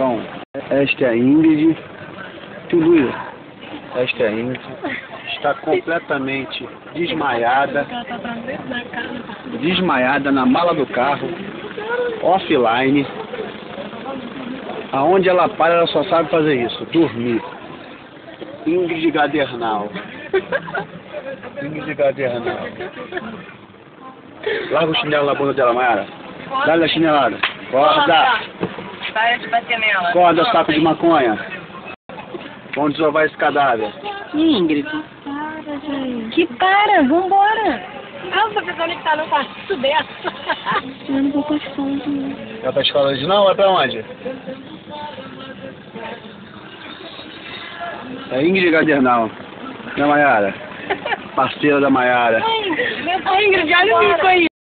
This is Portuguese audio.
Então, esta é a Ingrid. Tudo isso. Esta é a Ingrid. Está completamente desmaiada. Desmaiada na mala do carro. Offline. Aonde ela para, ela só sabe fazer isso. Dormir. Ingrid Gadernal. Ingrid Gadernal. Larga o chinelo na bunda dela, Mayara. Dá-lhe a chinelada. Acorda. Para de bater nela. Acorda, saco de maconha. Vamos desovar esse cadáver. Ingrid. Para, gente. Que para? Vambora. Ah, você pensando que tá no quarto dessa. Eu não vou pra escola de novo. Vai pra escola de não? Vai pra onde? É Ingrid Gadernal. Né, Mayara? Parceira da Mayara. A Ingrid, olha o mico aí.